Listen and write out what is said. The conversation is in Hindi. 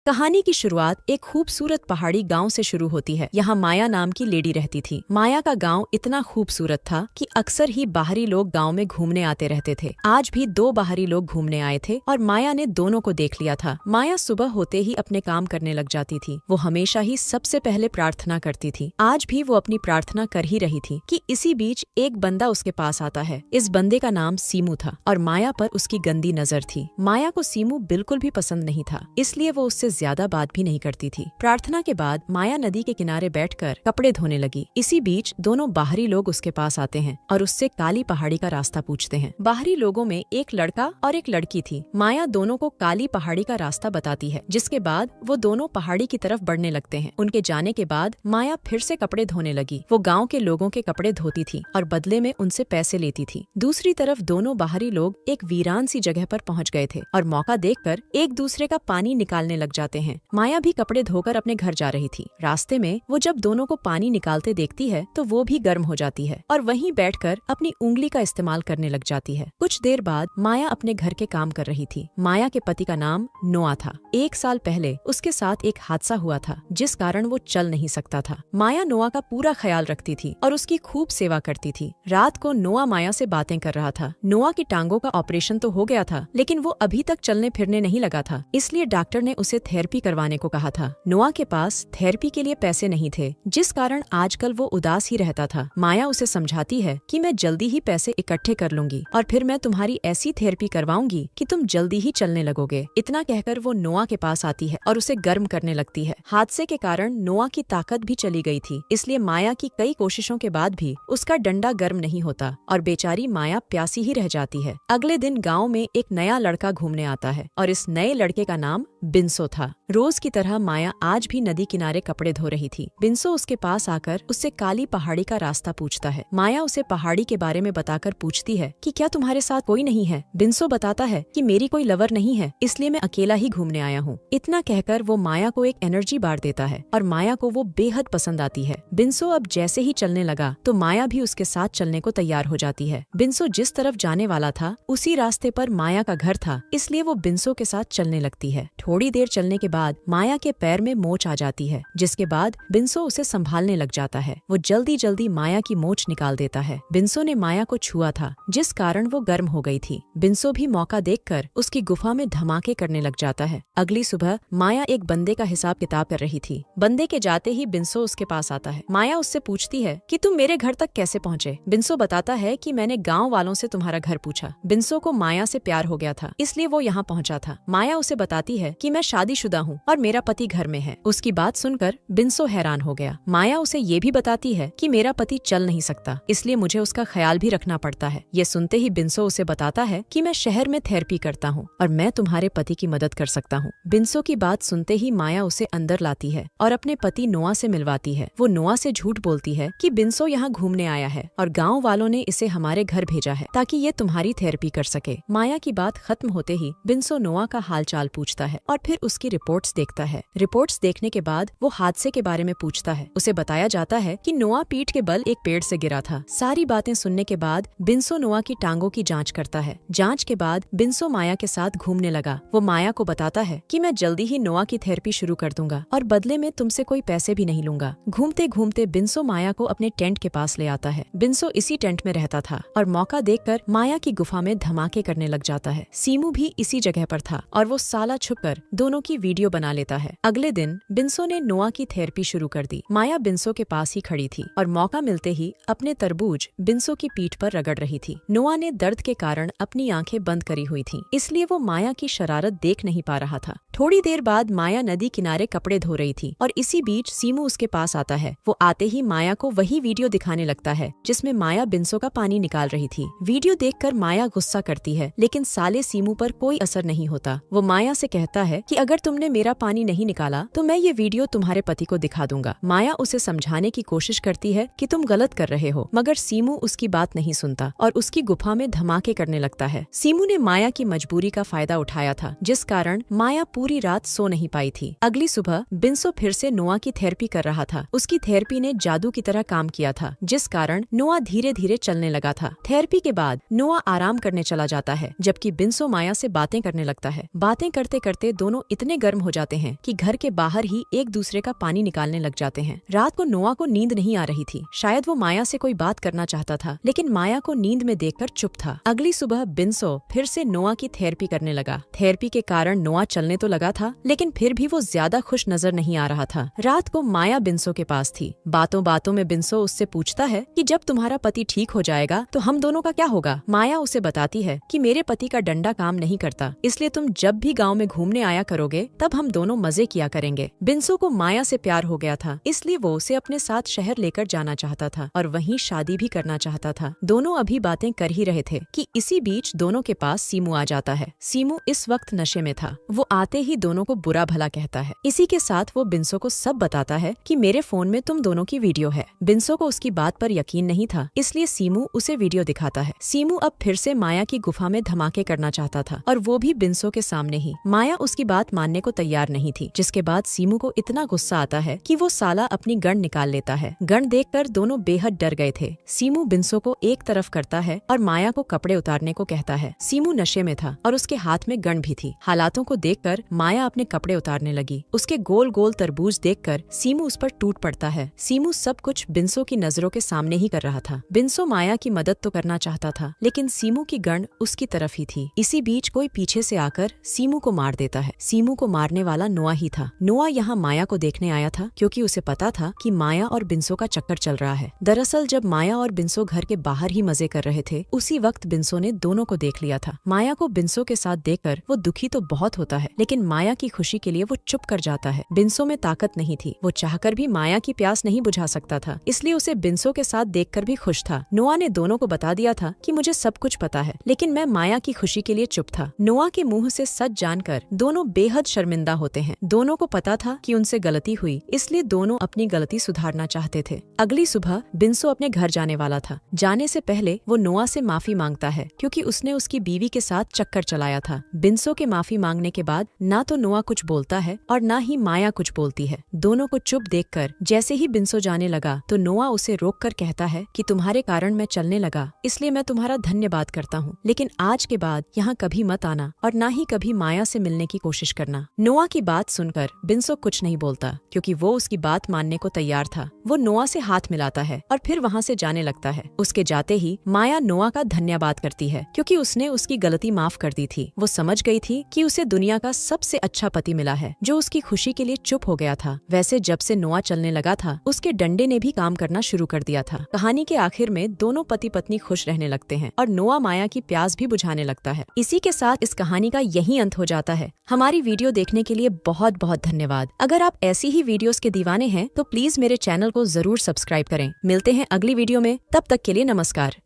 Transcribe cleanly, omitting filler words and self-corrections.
कहानी की शुरुआत एक खूबसूरत पहाड़ी गांव से शुरू होती है। यहाँ माया नाम की लेडी रहती थी। माया का गांव इतना खूबसूरत था कि अक्सर ही बाहरी लोग गांव में घूमने आते रहते थे। आज भी दो बाहरी लोग घूमने आए थे और माया ने दोनों को देख लिया था। माया सुबह होते ही अपने काम करने लग जाती थी। वो हमेशा ही सबसे पहले प्रार्थना करती थी। आज भी वो अपनी प्रार्थना कर ही रही थी कि इसी बीच एक बंदा उसके पास आता है। इस बंदे का नाम सीमू था और माया पर उसकी गंदी नजर थी। माया को सीमू बिल्कुल भी पसंद नहीं था, इसलिए वो उससे ज्यादा बात भी नहीं करती थी। प्रार्थना के बाद माया नदी के किनारे बैठकर कपड़े धोने लगी। इसी बीच दोनों बाहरी लोग उसके पास आते हैं और उससे काली पहाड़ी का रास्ता पूछते हैं। बाहरी लोगों में एक लड़का और एक लड़की थी। माया दोनों को काली पहाड़ी का रास्ता बताती है, जिसके बाद वो दोनों पहाड़ी की तरफ बढ़ने लगते हैं। उनके जाने के बाद माया फिर से कपड़े धोने लगी। वो गाँव के लोगों के कपड़े धोती थी और बदले में उनसे पैसे लेती थी। दूसरी तरफ दोनों बाहरी लोग एक वीरान सी जगह पर पहुँच गए थे और मौका देखकर एक दूसरे का पानी निकालने लग जाते हैं। माया भी कपड़े धोकर अपने घर जा रही थी। रास्ते में वो जब दोनों को पानी निकालते देखती है तो वो भी गर्म हो जाती है और वहीं बैठकर अपनी उंगली का इस्तेमाल करने लग जाती है। कुछ देर बाद माया अपने घर के काम कर रही थी। माया के पति का नाम नोआ था। 1 साल पहले उसके साथ एक हादसा हुआ था, जिस कारण वो चल नहीं सकता था। माया नोआ का पूरा ख्याल रखती थी और उसकी खूब सेवा करती थी। रात को नोआ माया से बातें कर रहा था। नोआ की टांगों का ऑपरेशन तो हो गया था, लेकिन वो अभी तक चलने फिरने नहीं लगा था, इसलिए डॉक्टर ने उसे थेरेपी करवाने को कहा था। नोआ के पास थेरेपी के लिए पैसे नहीं थे, जिस कारण आजकल वो उदास ही रहता था। माया उसे समझाती है कि मैं जल्दी ही पैसे इकट्ठे कर लूंगी और फिर मैं तुम्हारी ऐसी थेरेपी करवाऊंगी कि तुम जल्दी ही चलने लगोगे। इतना कहकर वो नोआ के पास आती है और उसे गर्म करने लगती है। हादसे के कारण नोआ की ताकत भी चली गई थी, इसलिए माया की कई कोशिशों के बाद भी उसका डंडा गर्म नहीं होता और बेचारी माया प्यासी ही रह जाती है। अगले दिन गाँव में एक नया लड़का घूमने आता है और इस नए लड़के का नाम बिंसो था। रोज की तरह माया आज भी नदी किनारे कपड़े धो रही थी। बिंसो उसके पास आकर उससे काली पहाड़ी का रास्ता पूछता है। माया उसे पहाड़ी के बारे में बताकर पूछती है कि क्या तुम्हारे साथ कोई नहीं है। बिंसो बताता है कि मेरी कोई लवर नहीं है, इसलिए मैं अकेला ही घूमने आया हूँ। इतना कहकर वो माया को एक एनर्जी बार देता है और माया को वो बेहद पसंद आती है। बिंसो अब जैसे ही चलने लगा तो माया भी उसके साथ चलने को तैयार हो जाती है। बिंसो जिस तरफ जाने वाला था उसी रास्ते पर माया का घर था, इसलिए वो बिंसो के साथ चलने लगती है। थोड़ी देर चलने के बाद माया के पैर में मोच आ जाती है, जिसके बाद बिंसो उसे संभालने लग जाता है। वो जल्दी जल्दी माया की मोच निकाल देता है। बिंसो ने माया को छुआ था, जिस कारण वो गर्म हो गई थी। बिंसो भी मौका देखकर उसकी गुफा में धमाके करने लग जाता है। अगली सुबह माया एक बंदे का हिसाब किताब कर रही थी। बंदे के जाते ही बिंसो उसके पास आता है। माया उससे पूछती है कि तुम मेरे घर तक कैसे पहुँचे। बिंसो बताता है कि मैंने गाँव वालों से तुम्हारा घर पूछा। बिंसो को माया से प्यार हो गया था, इसलिए वो यहाँ पहुँचा था। माया उसे बताती है कि मैं शादीशुदा हूँ और मेरा पति घर में है। उसकी बात सुनकर बिंसो हैरान हो गया। माया उसे ये भी बताती है कि मेरा पति चल नहीं सकता, इसलिए मुझे उसका ख्याल भी रखना पड़ता है। ये सुनते ही बिंसो उसे बताता है कि मैं शहर में थेरेपी करता हूँ और मैं तुम्हारे पति की मदद कर सकता हूँ। बिंसो की बात सुनते ही माया उसे अंदर लाती है और अपने पति नोआ से मिलवाती है। वो नोआ से झूठ बोलती है कि बिंसो यहाँ घूमने आया है और गाँव वालों ने इसे हमारे घर भेजा है ताकि ये तुम्हारी थेरेपी कर सके। माया की बात खत्म होते ही बिंसो नोआ का हाल चाल पूछता है और फिर उसकी रिपोर्ट्स देखता है। रिपोर्ट्स देखने के बाद वो हादसे के बारे में पूछता है। उसे बताया जाता है कि नोआ पीठ के बल एक पेड़ से गिरा था। सारी बातें सुनने के बाद बिंसो नोआ की टांगों की जांच करता है। जांच के बाद बिंसो माया के साथ घूमने लगा। वो माया को बताता है कि मैं जल्दी ही नोआ की थेरेपी शुरू कर दूंगा और बदले में तुमसे कोई पैसे भी नहीं लूंगा। घूमते घूमते बिंसो माया को अपने टेंट के पास ले आता है। बिंसो इसी टेंट में रहता था और मौका देखकर माया की गुफा में धमाके करने लग जाता है। सीमू भी इसी जगह पर था और वो साला छुपकर दोनों की वीडियो बना लेता है। अगले दिन बिंसो ने नोआ की थेरेपी शुरू कर दी। माया बिंसो के पास ही खड़ी थी और मौका मिलते ही अपने तरबूज बिंसो की पीठ पर रगड़ रही थी। नोआ ने दर्द के कारण अपनी आंखें बंद करी हुई थीं, इसलिए वो माया की शरारत देख नहीं पा रहा था। थोड़ी देर बाद माया नदी किनारे कपड़े धो रही थी और इसी बीच सीमू उसके पास आता है। वो आते ही माया को वही वीडियो दिखाने लगता है जिसमें माया बिंसो का पानी निकाल रही थी। वीडियो देखकर माया गुस्सा करती है, लेकिन साले सीमू पर कोई असर नहीं होता। वो माया से कहता है कि अगर तुमने मेरा पानी नहीं निकाला तो मैं ये वीडियो तुम्हारे पति को दिखा दूंगा। माया उसे समझाने की कोशिश करती है कि तुम गलत कर रहे हो, मगर सीमू उसकी बात नहीं सुनता और उसकी गुफा में धमाके करने लगता है। सीमू ने माया की मजबूरी का फायदा उठाया था, जिस कारण माया पूरी रात सो नहीं पाई थी। अगली सुबह बिंसो फिर से नोआ की थेरेपी कर रहा था। उसकी थेरेपी ने जादू की तरह काम किया था, जिस कारण नोआ धीरे धीरे चलने लगा था। थेरेपी के बाद नोआ आराम करने चला जाता है, जबकि बिंसो माया से बातें करने लगता है। बातें करते करते दोनों इतने गर्म हो जाते हैं कि घर के बाहर ही एक दूसरे का पानी निकालने लग जाते हैं। रात को नोआ को नींद नहीं आ रही थी। शायद वो माया से कोई बात करना चाहता था, लेकिन माया को नींद में देखकर चुप था। अगली सुबह बिन्सो फिर से नोआ की थेरेपी करने लगा। थेरेपी के कारण नोआ चलने तो लगा था, लेकिन फिर भी वो ज्यादा खुश नजर नहीं आ रहा था। रात को माया बिन्सो के पास थी। बातों बातों में बिन्सो उससे पूछता है कि जब तुम्हारा पति ठीक हो जाएगा तो हम दोनों का क्या होगा। माया उसे बताती है कि मेरे पति का डंडा काम नहीं करता, इसलिए तुम जब भी गाँव में घूमने आया करोगे तब हम दोनों मजे किया करेंगे। बिन्सो को माया से प्यार हो गया था, इसलिए वो उसे अपने साथ शहर लेकर जाना चाहता था और वहीं शादी भी करना चाहता था। दोनों अभी बातें कर ही रहे थे कि इसी बीच दोनों के पास सीमू आ जाता है। सीमू इस वक्त नशे में था। वो आते ही दोनों को बुरा भला कहता है। इसी के साथ वो बिन्सो को सब बताता है कि मेरे फोन में तुम दोनों की वीडियो है। बिन्सो को उसकी बात पर यकीन नहीं था, इसलिए सीमू उसे वीडियो दिखाता है। सीमू अब फिर से माया की गुफा में धमाके करना चाहता था, और वो भी बिन्सो के सामने ही। माया उसकी बात मानने को तैयार नहीं थी, जिसके बाद सीमू को इतना गुस्सा आता है कि वो साला अपनी गन निकाल लेता है। गन देखकर दोनों बेहद डर गए थे। सीमू बिन्सो को एक तरफ करता है और माया को कपड़े उतारने को कहता है। सीमू नशे में था और उसके हाथ में गन भी थी। हालातों को देखकर माया अपने कपड़े उतारने लगी। उसके गोल गोल तरबूज देखकर सीमू उस पर टूट पड़ता है। सीमू सब कुछ बिन्सो की नजरों के सामने ही कर रहा था। बिन्सो माया की मदद तो करना चाहता था, लेकिन सीमू की गन उसकी तरफ ही थी। इसी बीच कोई पीछे से आकर सीमू को मार देता है। सीमू को मारने वाला नोआ ही था। नोआ यहाँ माया को देखने आया था, क्योंकि उसे पता था कि माया और बिन्सो का चक्कर चल रहा है। दरअसल जब माया और बिन्सो घर के बाहर ही मजे कर रहे थे, उसी वक्त बिन्सो ने दोनों को देख लिया था। माया को बिन्सो के साथ देखकर वो दुखी तो बहुत होता है, लेकिन माया की खुशी के लिए वो चुप कर जाता है। बिन्सो में ताकत नहीं थी। वो चाहकर भी माया की प्यास नहीं बुझा सकता था, इसलिए उसे बिन्सो के साथ देखकर भी खुश था। नोआ ने दोनों को बता दिया था कि मुझे सब कुछ पता है, लेकिन मैं माया की खुशी के लिए चुप था। नोआ के मुंह से सच जानकर दोनों बेहद शर्मिंदा होते हैं। दोनों को पता था कि उनसे गलती हुई, इसलिए दोनों अपनी गलती सुधारना चाहते थे। अगली सुबह बिन्सो अपने घर जाने वाला था। जाने से पहले वो नोआ से माफी मांगता है, क्योंकि उसने उसकी बीवी के साथ चक्कर चलाया था। बिन्सो के माफी मांगने के बाद ना तो नोआ कुछ बोलता है और ना ही माया कुछ बोलती है। दोनों को चुप देखकर जैसे ही बिन्सो जाने लगा तो नोआ उसे रोककर कहता है कि तुम्हारे कारण मैं चलने लगा, इसलिए मैं तुम्हारा धन्यवाद करता हूँ, लेकिन आज के बाद यहाँ कभी मत आना और ना ही कभी माया से मिलने की कोशिश करना। नोआ की बात सुनकर बिन्सो कुछ नहीं बोलता, क्योंकि वो उसकी बात मानने को तैयार था। वो नोआ से हाथ मिलाता है और फिर वहाँ से जाने लगता है। उसके जाते ही माया नोआ का धन्यवाद करती है, क्योंकि उसने उसकी गलती माफ कर दी थी। वो समझ गई थी कि उसे दुनिया का सबसे अच्छा पति मिला है, जो उसकी खुशी के लिए चुप हो गया था। वैसे जब से नोआ चलने लगा था, उसके डंडे ने भी काम करना शुरू कर दिया था। कहानी के आखिर में दोनों पति पत्नी खुश रहने लगते हैं और नोआ माया की प्यास भी बुझाने लगता है। इसी के साथ इस कहानी का यही अंत हो जाता है। हमारी वीडियो देखने के लिए बहुत बहुत धन्यवाद। अगर आप ऐसी ही वीडियोस के दीवाने हैं तो प्लीज मेरे चैनल को जरूर सब्सक्राइब करें। मिलते हैं अगली वीडियो में, तब तक के लिए नमस्कार।